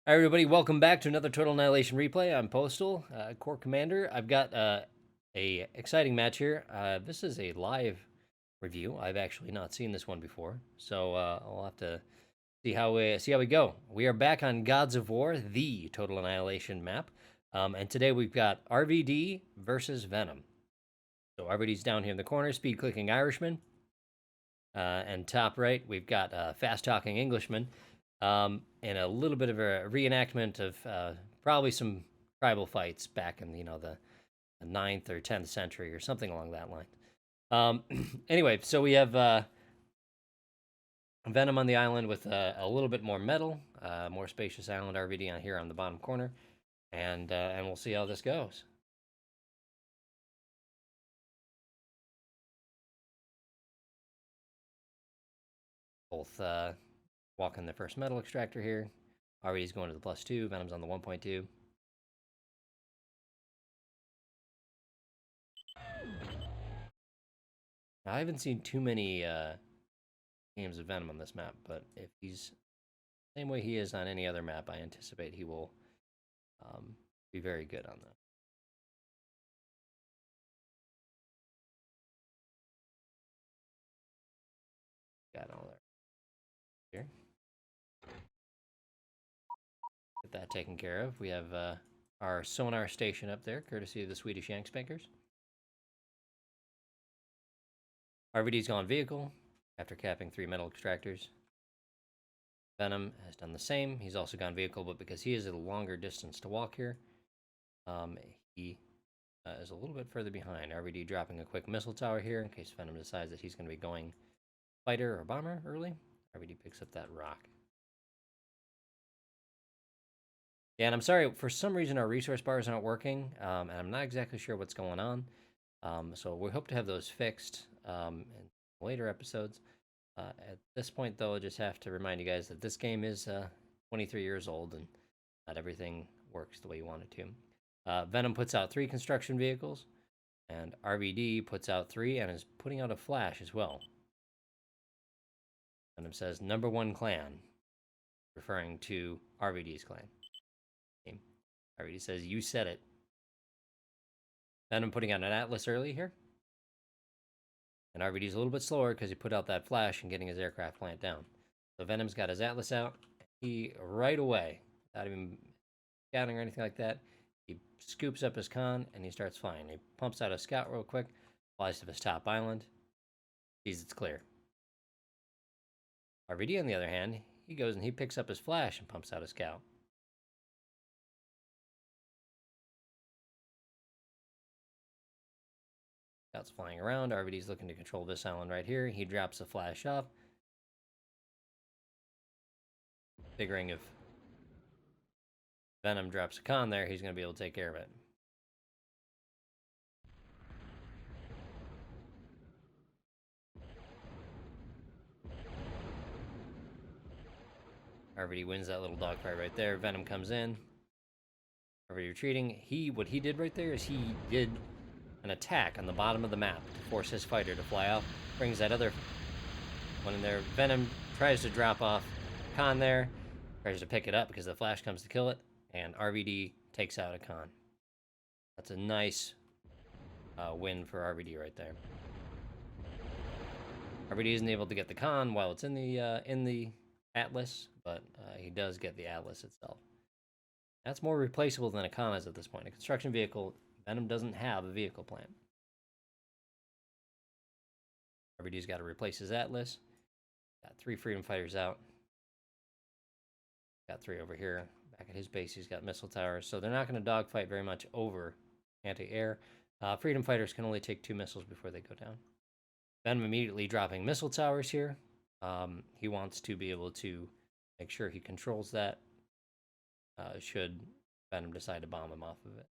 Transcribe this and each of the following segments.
Hi, everybody. Welcome back to another Total Annihilation replay. I'm Postal, Core Commander. I've got a exciting match here. This is a live review. I've actually not seen this one before, so I'll have to see how we go. We are back on Gods of War, the Total Annihilation map, and today we've got RVD versus Venom. So RVD's down here in the corner, speed clicking Irishman, and top right we've got fast talking Englishman. And a little bit of a reenactment of probably some tribal fights back in the 9th or 10th century or something along that line. Anyway, so we have Venom on the island with a little bit more metal, more spacious island. RVD on here on the bottom corner, and we'll see how this goes. Both walking the first metal extractor here. RVD's going to the +2. Venom's on the 1.2. I haven't seen too many games of Venom on this map, but if he's the same way he is on any other map, I anticipate he will be very good on that. Got all that here. Get that taken care of. We have our sonar station up there, courtesy of the Swedish Yank Spankers. RVD's gone vehicle after capping 3 metal extractors. Venom has done the same. He's also gone vehicle, but because he is at a longer distance to walk here, he is a little bit further behind. RVD dropping a quick missile tower here in case Venom decides that he's going to be going fighter or bomber early. RVD picks up that rock. Yeah, and I'm sorry, for some reason our resource bars aren't working, and I'm not exactly sure what's going on. So we hope to have those fixed in later episodes. At this point, though, I just have to remind you guys that this game is 23 years old, and not everything works the way you want it to. Venom puts out 3 construction vehicles, and RVD puts out 3 and is putting out a flash as well. Venom says, #1 clan, referring to RVD's clan. RVD says, you said it. Venom putting out an Atlas early here. And RVD's a little bit slower because he put out that flash and getting his aircraft plant down. So Venom's got his Atlas out. He, right away, without even scouting or anything like that, he scoops up his con and he starts flying. He pumps out a scout real quick, flies to his top island, sees it's clear. RVD, on the other hand, he goes and he picks up his flash and pumps out a scout. Scout's flying around. RVD's looking to control this island right here. He drops a flash off, figuring if Venom drops a con there, he's going to be able to take care of it. RVD wins that little dogfight right there. Venom comes in. RVD retreating. What he did right there is he did an attack on the bottom of the map to force his fighter to fly off. Brings that other one in there. Venom tries to drop off con there. Tries to pick it up because the flash comes to kill it. And RVD takes out a con. That's a nice win for RVD right there. RVD isn't able to get the con while it's in the Atlas, but he does get the Atlas itself. That's more replaceable than a con is at this point. A construction vehicle, Venom doesn't have a vehicle plant. RVD's got to replace his Atlas. Got 3 freedom fighters out. Got 3 over here. Back at his base, he's got missile towers. So they're not going to dogfight very much over anti-air. Freedom fighters can only take 2 missiles before they go down. Venom immediately dropping missile towers here. He wants to be able to make sure he controls that should Venom decide to bomb him off of it.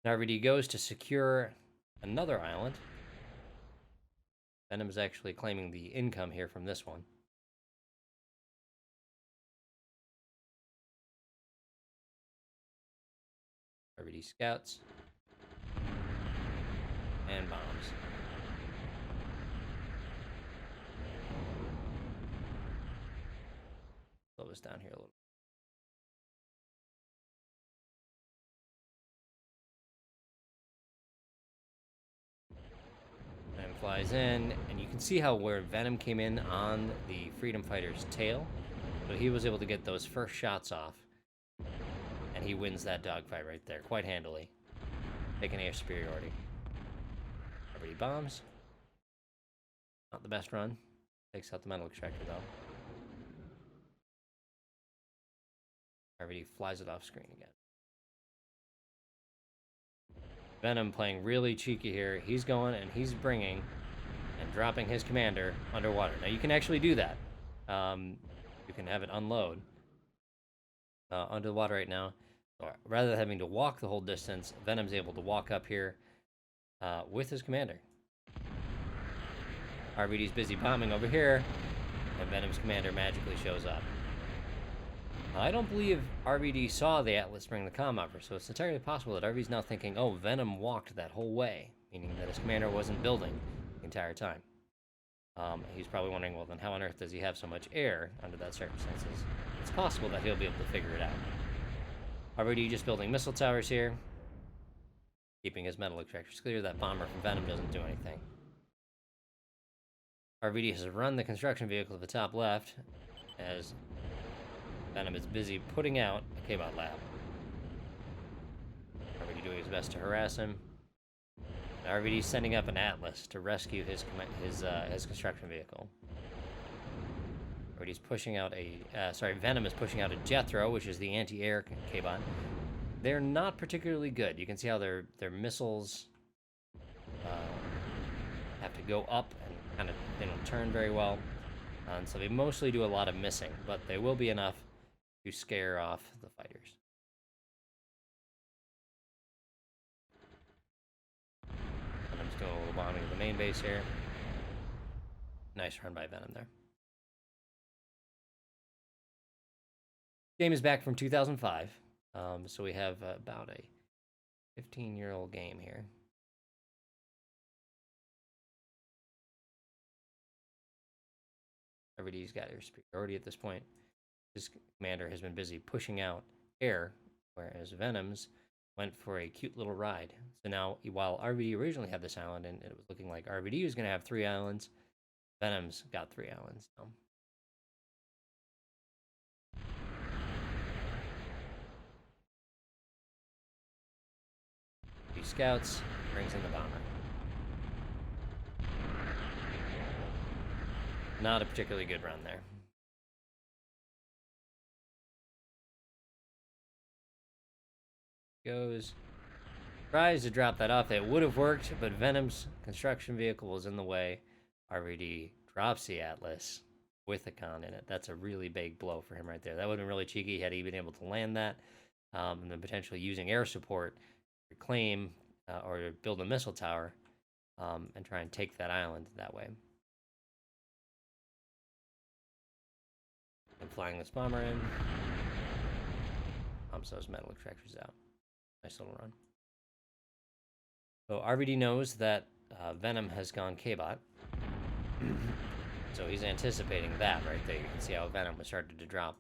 Now RVD goes to secure another island. Venom's actually claiming the income here from this one. RVD scouts and bombs. Slow us down here a little. flies in, and you can see how where Venom came in on the Freedom Fighter's tail, but he was able to get those first shots off, and he wins that dogfight right there quite handily, taking air superiority. RVD bombs. Not the best run. Takes out the metal extractor though. RVD flies it off screen again. Venom playing really cheeky here. He's going and he's bringing and dropping his commander underwater. Now you can actually do that. You can have it unload under the water right now. So rather than having to walk the whole distance, Venom's able to walk up here with his commander. RVD's busy bombing over here, and Venom's commander magically shows up. I don't believe RVD saw the Atlas bring the comm over, so it's entirely possible that RVD's now thinking, oh, Venom walked that whole way, meaning that his commander wasn't building the entire time. He's probably wondering, well, then how on earth does he have so much air under that circumstances? It's possible that he'll be able to figure it out. RVD just building missile towers here, keeping his metal extractors clear. That bomber from Venom doesn't do anything. RVD has run the construction vehicle to the top left, as Venom is busy putting out a K-Bot lab. RVD doing his best to harass him. RVD sending up an Atlas to rescue his construction vehicle. RVD's pushing out Venom is pushing out a Jethro, which is the anti-air K-Bot. They're not particularly good. You can see how their missiles have to go up and kind of they don't turn very well, and so they mostly do a lot of missing, but they will be enough to scare off the fighters. Venom's doing a little bombing of the main base here. Nice run by Venom there. Game is back from 2005, so we have about a 15-year-old game here. RVD's got air superiority at this point. His commander has been busy pushing out air, whereas Venom's went for a cute little ride. So now, while RVD originally had this island, and it was looking like RVD was going to have 3 islands, Venom's got 3 islands now. These scouts brings in the bomber. Not a particularly good run there. Goes. Tries to drop that off. It would have worked, but Venom's construction vehicle was in the way. RVD drops the Atlas with a con in it. That's a really big blow for him right there. That would have been really cheeky had he been able to land that, and then potentially using air support to claim or to build a missile tower and try and take that island that way. And flying this bomber in. So his metal extractors out. Nice little run. So RVD knows that Venom has gone K-Bot. So he's anticipating that right there. You can see how Venom was started to drop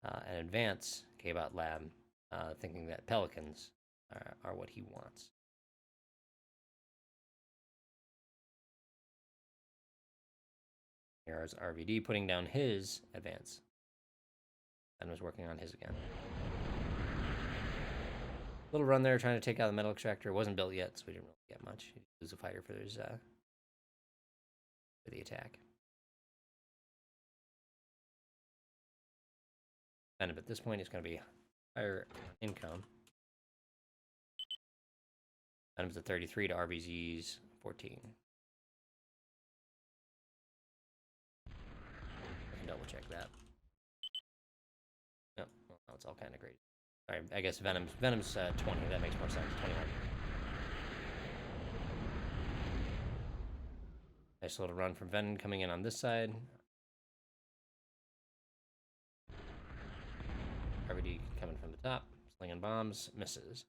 an advanced K-Bot lab, thinking that Pelicans are what he wants. Here's RVD putting down his advance. And was working on his again. Little run there trying to take out the metal extractor. It wasn't built yet, so we didn't really get much. He lose a fighter for the attack. And at this point, it's going to be higher income. Venom's at 33 to RBZ's 14. I can double check that. Yep, well, it's all kind of great. Sorry, I guess Venom's 20. That makes more sense. 21. Nice little run from Venom coming in on this side. RVD coming from the top, slinging bombs, misses.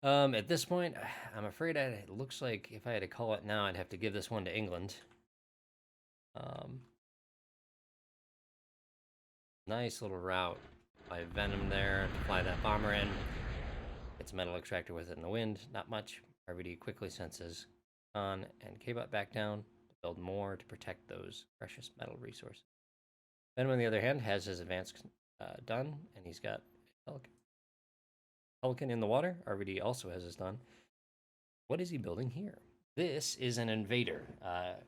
At this point, I'm afraid it looks like if I had to call it now, I'd have to give this one to England. Nice little route By Venom there to fly that bomber in. It's a metal extractor with it in the wind, not much. RVD quickly senses on and K-Bot back down to build more to protect those precious metal resources. Venom, on the other hand, has his advance done, and he's got Pelican in the water. RVD also has his done. What is he building here? This is an invader,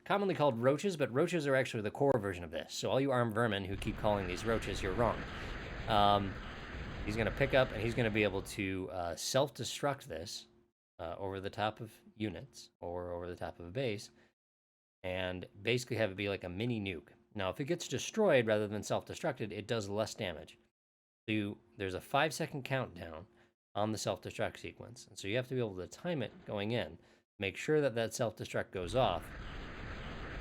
commonly called roaches, but roaches are actually the core version of this. So all you armed vermin who keep calling these roaches, you're wrong. He's going to pick up and he's going to be able to self-destruct this over the top of units or over the top of a base and basically have it be like a mini nuke. Now, if it gets destroyed rather than self-destructed, it does less damage. So there's a 5-second countdown on the self-destruct sequence. And so you have to be able to time it going in. Make sure that that self-destruct goes off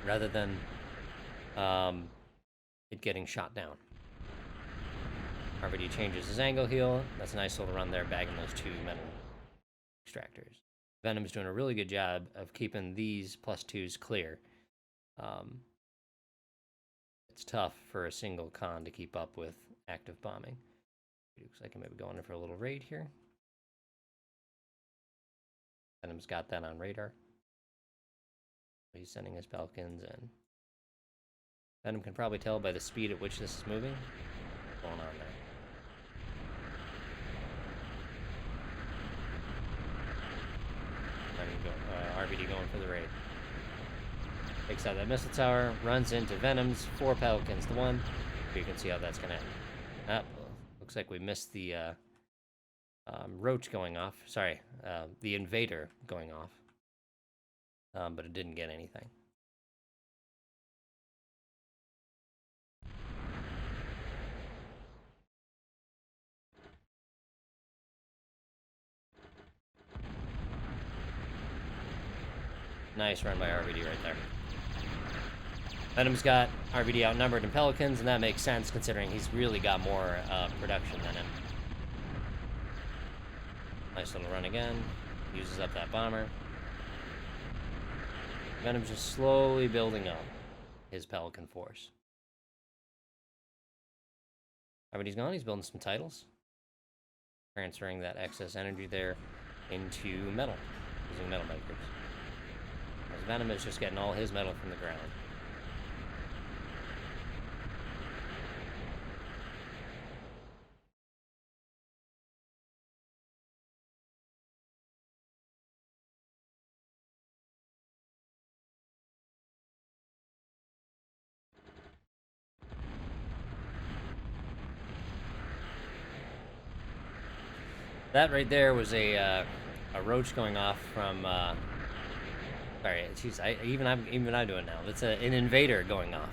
rather than it getting shot down. RVD changes his angle heal. That's a nice little run there, bagging those 2 metal extractors. Venom's doing a really good job of keeping these +2s clear. It's tough for a single con to keep up with active bombing. Looks like I may be going in for a little raid here. Venom's got that on radar. He's sending his Pelicans in. Venom can probably tell by the speed at which this is moving what's going on there. RVD going for the raid. Takes out that missile tower, runs into Venom's 4 Pelicans to 1. You can see how that's going to end. Looks like we missed the Roach going off. Sorry, the Invader going off. But it didn't get anything. Nice run by RVD right there. Venom's got RVD outnumbered in Pelicans, and that makes sense considering he's really got more production than him. Nice little run again. Uses up that bomber. Venom's just slowly building up his Pelican force. RVD's gone. He's building some titles. Transferring that excess energy there into metal, using metal makers. As Venom is just getting all his metal from the ground. That right there was a Roach going off from. Sorry, geez, even I'm doing it now. It's an invader going off.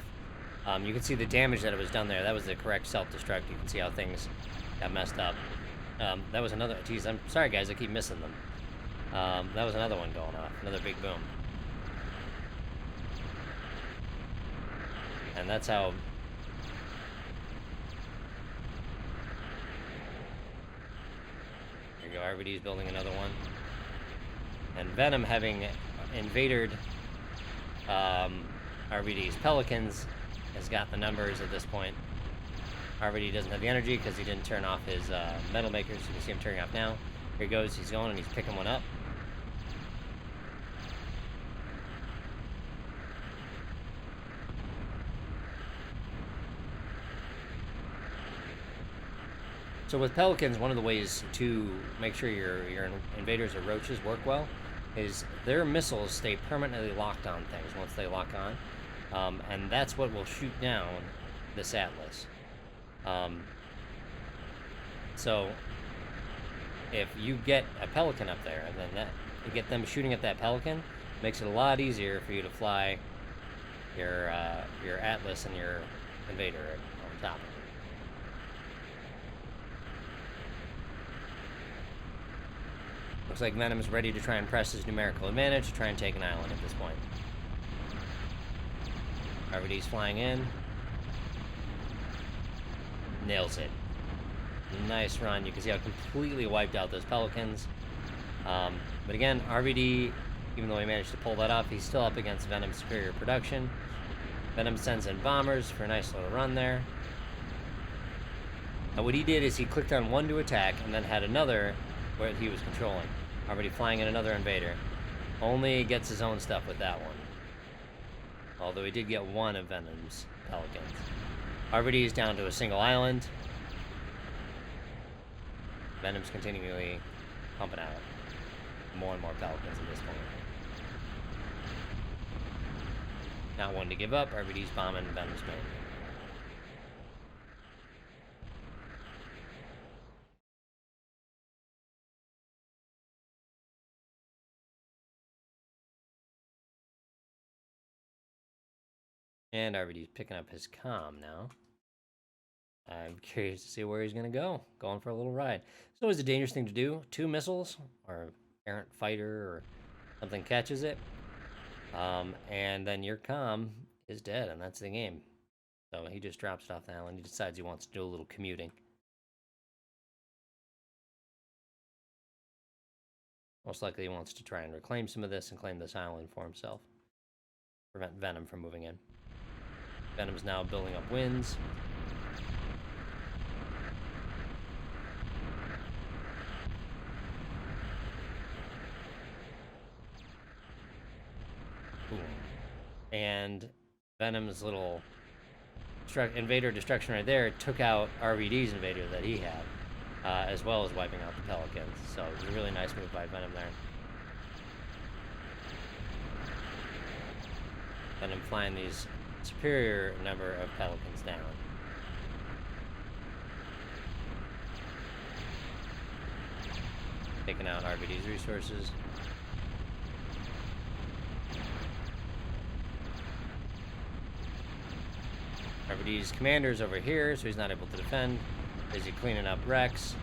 You can see the damage that it was done there. That was the correct self-destruct. You can see how things got messed up. That was another. Geez, I'm sorry, guys. I keep missing them. That was another one going off. Another big boom. And that's how. Here you go. RVD's building another one. And Venom, having invaded RVD's Pelicans, has got the numbers at this point. RVD doesn't have the energy because he didn't turn off his metal makers. You can see him turning off now. Here he goes. He's going and he's picking one up. So with Pelicans, one of the ways to make sure your invaders or roaches work well is their missiles stay permanently locked on things once they lock on. And that's what will shoot down this Atlas. So if you get a Pelican up there, then you get them shooting at that Pelican, makes it a lot easier for you to fly your Atlas and your Invader on top. Looks like Venom is ready to try and press his numerical advantage to try and take an island at this point. RVD's flying in. Nails it. Nice run. You can see how completely wiped out those Pelicans. But again, RVD, even though he managed to pull that off, he's still up against Venom's superior production. Venom sends in bombers for a nice little run there. And what he did is he clicked on one to attack and then had another where he was controlling. Already flying in another invader. Only gets his own stuff with that one. Although he did get one of Venom's Pelicans. RVD is down to a single island. Venom's continually pumping out more and more Pelicans at this point. Not one to give up. RVD's bombing Venom's main. And RVD's picking up his comm now. I'm curious to see where he's going to go. Going for a little ride. It's always a dangerous thing to do. 2 missiles, or errant fighter, or something catches it. And then your comm is dead, and that's the game. So he just drops it off the island. He decides he wants to do a little commuting. Most likely he wants to try and reclaim some of this and claim this island for himself. Prevent Venom from moving in. Venom's now building up wins. Boom. And Venom's little invader destruction right there took out RVD's invader that he had, as well as wiping out the Pelicans. So it was a really nice move by Venom there. Venom flying these superior number of Pelicans down. Taking out RVD's resources. RVD's commander's over here, so he's not able to defend. Busy cleaning up Rex.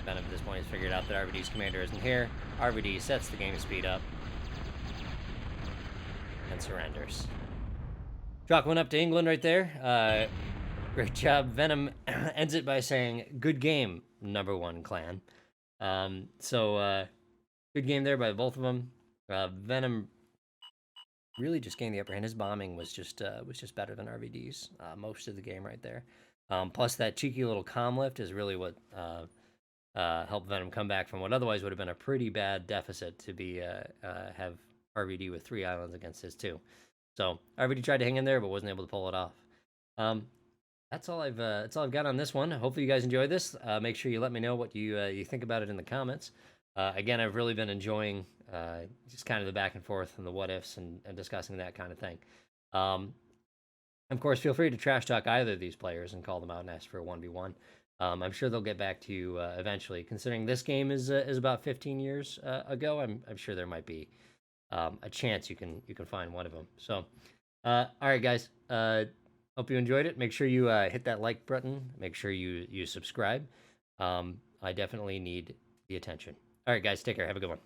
Venom at this point has figured out that RVD's commander isn't here. RVD sets the game speed up. And surrenders. Chalk went up to England right there. Great job. Venom ends it by saying, "Good game, #1 clan." Good game there by both of them. Venom really just gained the upper hand. His bombing was just better than RVD's most of the game right there. Plus that cheeky little comm lift is really what helped Venom come back from what otherwise would have been a pretty bad deficit to be have RVD with 3 islands against his 2. So RVD tried to hang in there, but wasn't able to pull it off. That's all I've got on this one. Hopefully you guys enjoyed this. Make sure you let me know what you think about it in the comments. Again, I've really been enjoying just kind of the back and forth and the what ifs and discussing that kind of thing. Of course, feel free to trash talk either of these players and call them out and ask for a 1v1. I'm sure they'll get back to you eventually. Considering this game is about 15 years ago, I'm sure there might be a chance you can find one of them. So, all right, guys. Hope you enjoyed it. Make sure you hit that like button. Make sure you subscribe. I definitely need the attention. All right, guys. Take care. Have a good one.